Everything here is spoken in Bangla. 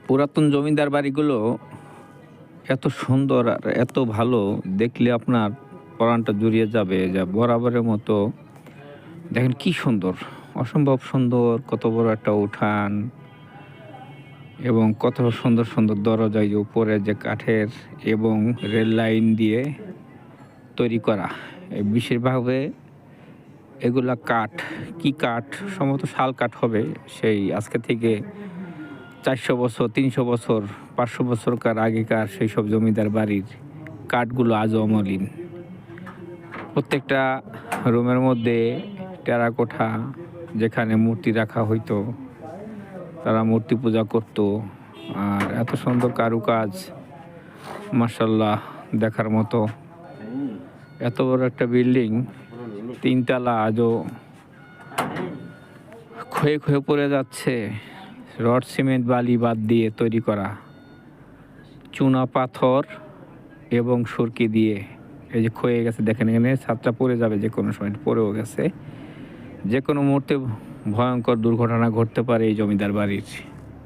পুরাতন জমিদার বাড়িগুলো এত সুন্দর আর এত ভালো দেখলে আপনার প্রাণটা জুড়িয়ে যাবে যা বরাবরের মতো। দেখেন কি সুন্দর, অসম্ভব সুন্দর, কত বড় একটা উঠান এবং কত সুন্দর সুন্দর দরজা, এই যে উপরে যে কাঠের এবং রেল লাইন দিয়ে তৈরি করা। বেশিরভাবে এগুলা কাঠ, কি কাঠ, সম্ভবত শাল কাঠ হবে। সেই আজকে থেকে 400 বছর, 300 বছর, 500 বছরকার আগেকার সেই সব জমিদার বাড়ির কাঠগুলো আজও অমলিন। প্রত্যেকটা রুমের মধ্যে টেরাকোঠা, যেখানে মূর্তি রাখা হইতো, তারা মূর্তি পূজা করত। আর এত সুন্দর কারুকাজ, মাশাআল্লাহ, দেখার মতো। এত বড় একটা বিল্ডিং, 3 তলা, আজও ক্ষয়ে ক্ষয়ে পড়ে যাচ্ছে। রড, সিমেন্ট, বালি বাদ দিয়ে তৈরি করা, চুনা পাথর এবং সুরকি দিয়ে। এই যে ক্ষয়ে গেছে, দেখেন এখানে ছাদটা পড়ে যাবে, যে কোনো সময় পড়েও গেছে। যে কোনো মুহূর্তে ভয়ঙ্কর দুর্ঘটনা ঘটতে পারে এই জমিদার বাড়ির।